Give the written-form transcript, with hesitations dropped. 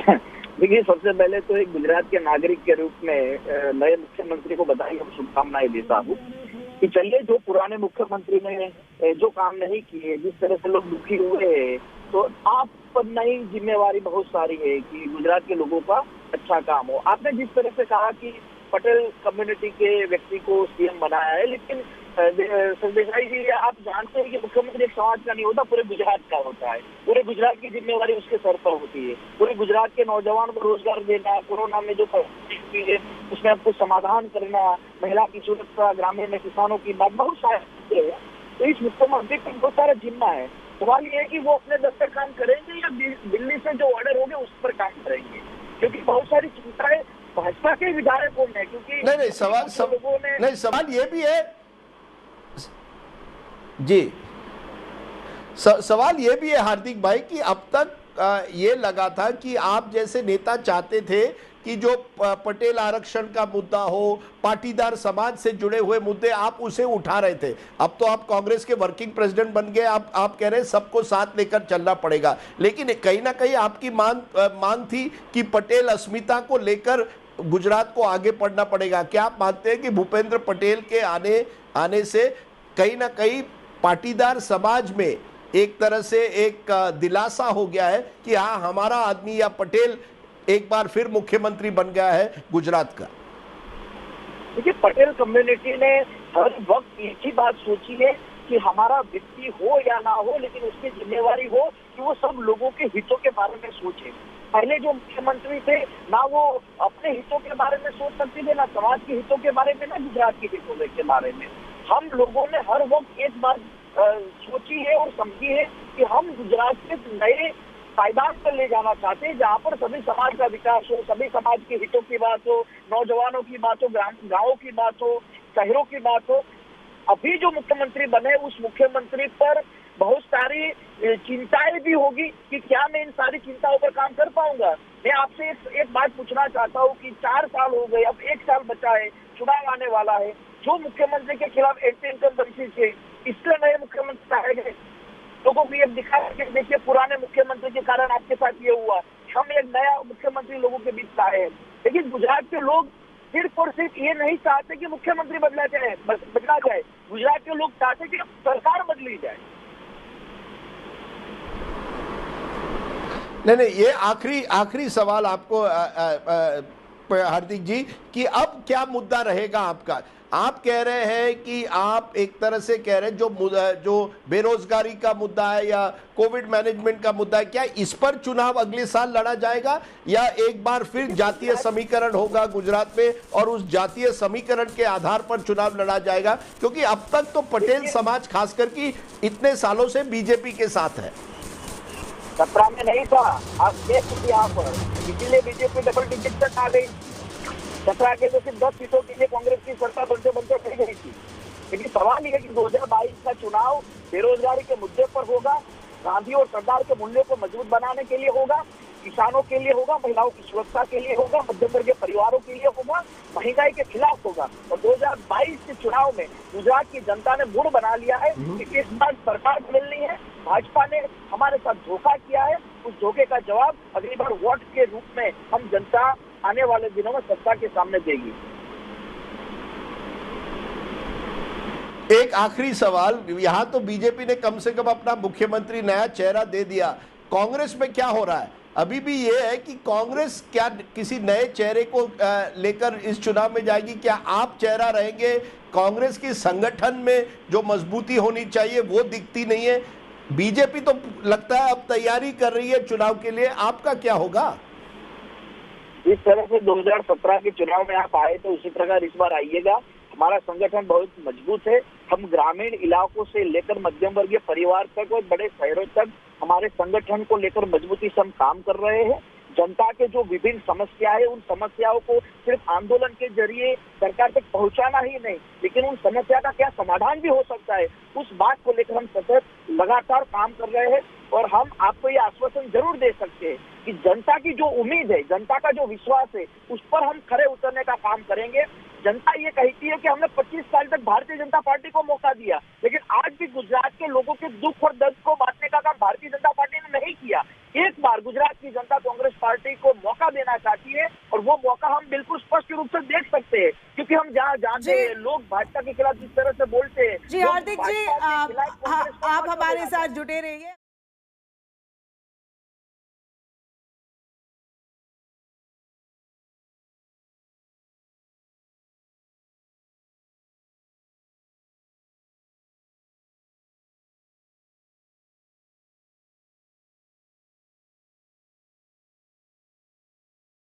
देखिए, सबसे पहले तो एक गुजरात के नागरिक के रूप में नए मुख्यमंत्री को बधाई और शुभकामनाएं देता हूँ कि चलिए, जो पुराने मुख्यमंत्री ने जो काम नहीं किए, जिस तरह से लोग दुखी हुए, तो आप पर नई जिम्मेवारी बहुत सारी है कि गुजरात के लोगों का अच्छा काम हो। आपने जिस तरह से कहा कि पटेल कम्युनिटी के व्यक्ति को सीएम बनाया है, लेकिन देसाई जी, आप जानते हैं कि मुख्यमंत्री एक समाज का नहीं होता, पूरे गुजरात का होता है। पूरे गुजरात की जिम्मेवारी उसके सर पर होती है। पूरे गुजरात के नौजवान को रोजगार देना, कोरोना में जो परिस्थिति है उसमें आपको समाधान करना, महिला की सुरक्षा, ग्रामीण में किसानों की बात, बहुत सारे है। तो इस मुख्यमंत्री को बहुत सारा जिम्मा है। सवाल ये है कि वो अपने दफ्तर काम करेंगे या दिल्ली से जो ऑर्डर होंगे उस पर काम करेंगे, क्योंकि बहुत सारी चिंताएं भाजपा के विधायकों में, क्योंकि नहीं, सवाल ये भी है जी, सवाल ये भी है हार्दिक भाई कि अब तक ये लगा था कि आप जैसे नेता चाहते थे कि जो पटेल आरक्षण का मुद्दा हो, पाटीदार समाज से जुड़े हुए मुद्दे, आप उसे उठा रहे थे। अब तो आप कांग्रेस के वर्किंग प्रेसिडेंट बन गए, आप कह रहे हैं सबको साथ लेकर चलना पड़ेगा, लेकिन कहीं ना कहीं आपकी मांग थी कि पटेल अस्मिता को लेकर गुजरात को आगे बढ़ना पड़ेगा। क्या आप मानते हैं कि भूपेंद्र पटेल के आने से कहीं ना कहीं पाटीदार समाज में एक तरह से एक दिलासा हो गया है कि हाँ, हमारा आदमी या पटेल एक बार फिर मुख्यमंत्री बन गया है गुजरात का? देखिए, पटेल कम्युनिटी ने हर वक्त एक ही बात सोची है कि हमारा व्यक्ति हो या ना हो, लेकिन उसकी जिम्मेवारी हो कि वो सब लोगों के हितों के बारे में सोचे। पहले जो मुख्यमंत्री थे, ना वो अपने हितों के बारे में सोच सकते थे, ना समाज के हितों के बारे में, ना गुजरात के हितों के बारे में। हम लोगों ने हर वक्त एक बात सोची है और समझी है कि हम गुजरात के नए पायदान पर ले जाना चाहते हैं, जहाँ पर सभी समाज का विकास हो, सभी समाज के हितों की बात हो, नौजवानों की बात हो, गाँवों की बात हो, शहरों की बात हो। अभी जो मुख्यमंत्री बने, उस मुख्यमंत्री पर बहुत सारी चिंताएं भी होगी कि क्या मैं इन सारी चिंताओं पर काम कर पाऊंगा। मैं आपसे एक बात पूछना चाहता हूँ कि 4 साल हो गए, अब 1 साल बचा है, चुनाव आने वाला है। जो मुख्यमंत्री के खिलाफ एंटी इनकम्बेंसी थे, इसलिए नए मुख्यमंत्री आए गए। लोगों को ये दिखा कि देखिए, पुराने मुख्यमंत्री के कारण आपके साथ ये हुआ, हम एक नया मुख्यमंत्री लोगों के बीच लाए हैं। लेकिन गुजरात के लोग सिर्फ और सिर्फ ये नहीं चाहते कि मुख्यमंत्री बदला जाए। गुजरात के लोग चाहते कि सरकार बदली जाए। नहीं, ये आखिरी सवाल आपको हार्दिक जी, कि अब क्या मुद्दा रहेगा आपका? आप कह रहे हैं कि आप एक तरह से कह रहे हैं जो बेरोजगारी का मुद्दा है या कोविड मैनेजमेंट का मुद्दा है, क्या इस पर चुनाव अगले साल लड़ा जाएगा या एक बार फिर जातीय समीकरण होगा गुजरात में और उस जातीय समीकरण के आधार पर चुनाव लड़ा जाएगा? क्योंकि अब तक तो पटेल समाज खासकर की इतने सालों से बीजेपी के साथ है। 17 में नहीं था, आप देख सकते यहाँ पर, इसीलिए बीजेपी डबल डिजिट तक आ गई। 17 के तो सिर्फ 10 सीटों के लिए कांग्रेस की सरकार बनते रह गई थी। लेकिन सवाल ये है कि 2022 का चुनाव बेरोजगारी के मुद्दे पर होगा, गांधी और सरदार के मूल्यों को मजबूत बनाने के लिए होगा, किसानों के लिए होगा, महिलाओं की सुरक्षा के लिए होगा, मध्यम वर्गीय परिवारों के लिए होगा, महंगाई के खिलाफ होगा। और 2022 के चुनाव में गुजरात की जनता ने मूड बना लिया है कि इस बार सरकार मिलनी है। भाजपा ने हमारे साथ धोखा किया है, उस धोखे का जवाब अगली बार वोट के रूप में हम जनता आने वाले दिनों में सत्ता के सामने देगी। एक आखिरी सवाल, यहां तो बीजेपी ने कम से कम अपना मुख्यमंत्री नया चेहरा दे दिया, कांग्रेस में क्या हो रहा है? अभी भी ये है कि कांग्रेस क्या किसी नए चेहरे को लेकर इस चुनाव में जाएगी? क्या आप चेहरा रहेंगे? कांग्रेस की संगठन में जो मजबूती होनी चाहिए वो दिखती नहीं है। बीजेपी तो लगता है अब तैयारी कर रही है चुनाव के लिए, आपका क्या होगा? इस तरह से 2017 के चुनाव में आप आए तो उसी प्रकार इस बार आइएगा। हमारा संगठन बहुत मजबूत है। हम ग्रामीण इलाकों से लेकर मध्यम वर्गीय परिवार तक और बड़े शहरों तक हमारे संगठन को लेकर मजबूती से हम काम कर रहे हैं। जनता के जो विभिन्न समस्या है, उन समस्याओं को सिर्फ आंदोलन के जरिए सरकार तक पहुंचाना ही नहीं, लेकिन उन समस्या का क्या समाधान भी हो सकता है, उस बात को लेकर हम सतत लगातार काम कर रहे हैं। और हम आपको ये आश्वासन जरूर दे सकते हैं कि जनता की जो उम्मीद है, जनता का जो विश्वास है, उस पर हम खरे उतरने का काम करेंगे। जनता ये कहती है कि हमने 25 साल तक भारतीय जनता पार्टी को मौका दिया, लेकिन आज भी गुजरात के लोगों के दुख और दर्द को बांटने का काम भारतीय जनता पार्टी ने नहीं किया। एक बार गुजरात की जनता कांग्रेस पार्टी को करना चाहती है, और वो मौका हम बिल्कुल स्पष्ट रूप से देख सकते हैं, क्योंकि हम जहाँ जानते हैं लोग भाजपा के खिलाफ जिस तरह से बोलते हैं। जी हार्दिक जी, आप हमारे साथ जुटे रहिए।